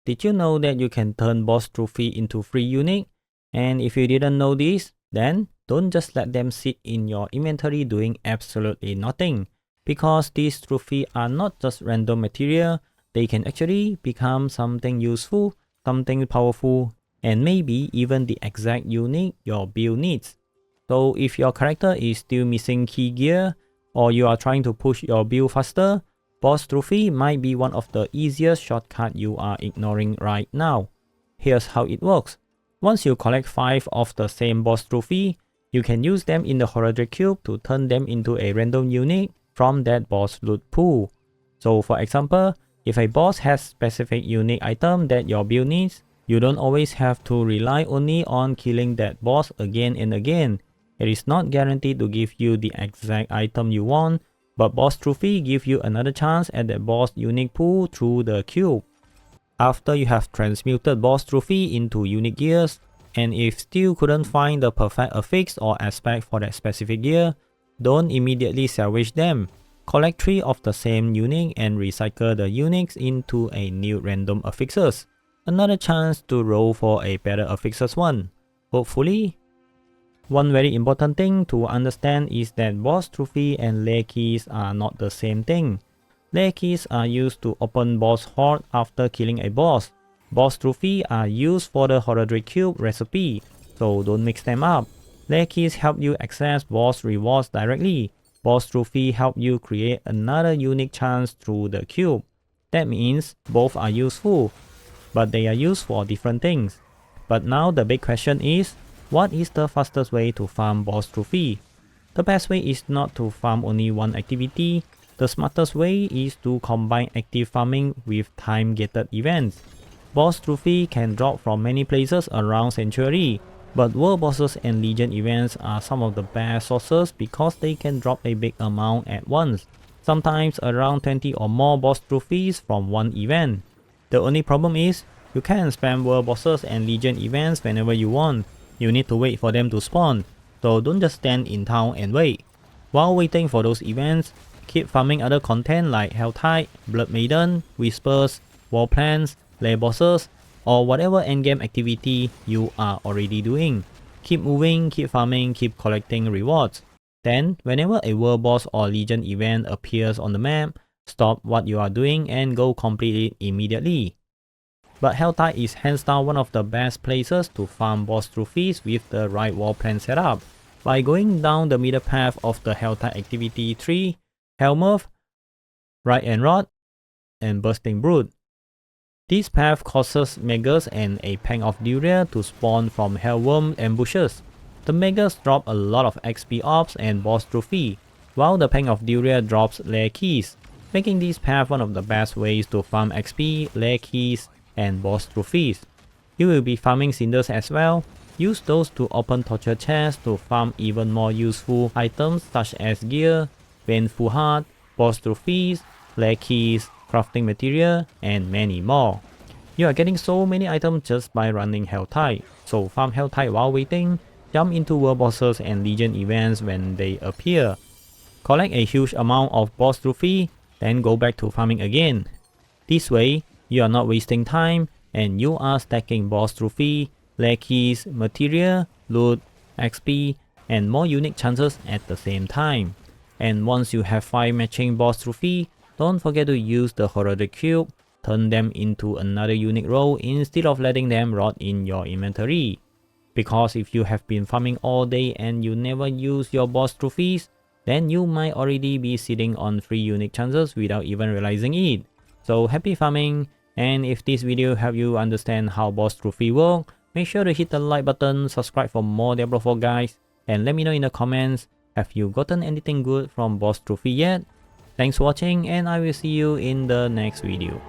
Did you know that you can turn boss trophy into free unique? And if you didn't know this, then don't just let them sit in your inventory doing absolutely nothing. Because these trophies are not just random material, they can actually become something useful, something powerful, and maybe even the exact unique your build needs. So if your character is still missing key gear, or you are trying to push your build faster, boss trophy might be one of the easiest shortcuts you are ignoring right now. Here's how it works. Once you collect 5 of the same boss trophy, you can use them in the Horror Cube to turn them into a random unique from that boss loot pool. So for example, if a boss has specific unique item that your build needs, you don't always have to rely only on killing that boss again and again. It is not guaranteed to give you the exact item you want, but boss trophy give you another chance at the boss unique pool through the cube. After you have transmuted boss trophy into unique gears, and if still couldn't find the perfect affix or aspect for that specific gear, don't immediately salvage them. Collect 3 of the same unique and recycle the uniques into a new random affixes. Another chance to roll for a better affixes one, hopefully. One very important thing to understand is that boss trophy and lair keys are not the same thing. Lair keys are used to open boss hoard after killing a boss. Boss trophy are used for the Horror Cube recipe, so don't mix them up. Lair keys help you access boss rewards directly. Boss trophy help you create another unique chance through the cube. That means both are useful, but they are used for different things. But now the big question is, what is the fastest way to farm boss trophy? The best way is not to farm only one activity. The smartest way is to combine active farming with time-gated events. Boss trophy can drop from many places around Sanctuary, but world bosses and legion events are some of the best sources because they can drop a big amount at once, sometimes around 20 or more boss trophies from one event. The only problem is, you can't spam world bosses and legion events whenever you want. You need to wait for them to spawn, so don't just stand in town and wait. While waiting for those events, keep farming other content like Helltide, Blood Maiden, Whispers, War Plans, Lair Bosses, or whatever endgame activity you are already doing. Keep moving, keep farming, keep collecting rewards. Then, whenever a world boss or legion event appears on the map, stop what you are doing and go complete it immediately. But Helltide is hands down one of the best places to farm boss trophies with the right war plan setup. By going down the middle path of the Helltide activity tree, Hellmoth, Right and Rot, and Bursting Brood. This path causes Megas and a pack of Duria to spawn from Hellworm ambushes. The Megas drop a lot of XP ops and boss trophy, while the pack of Duria drops lair keys, making this path one of the best ways to farm XP, lair keys, and boss trophies. You will be farming cinders as well. Use those to open torture chests to farm even more useful items such as gear, Vengeful Heart, boss trophies, lair keys, crafting material, and many more. You are getting so many items just by running Helltide, so farm Helltide while waiting, jump into world bosses and legion events when they appear. Collect a huge amount of boss trophy, then go back to farming again. This way, you are not wasting time and you are stacking boss trophy, lair keys, material, loot, XP, and more unique chances at the same time. And once you have 5 matching boss trophy, don't forget to use the Horror Cube, turn them into another unique role instead of letting them rot in your inventory. Because if you have been farming all day and you never use your boss trophies, then you might already be sitting on 3 unique chances without even realizing it. So happy farming, and if this video helped you understand how boss trophy work, make sure to hit the like button, subscribe for more Diablo 4 guys, and let me know in the comments, have you gotten anything good from boss trophy yet? Thanks for watching and I will see you in the next video.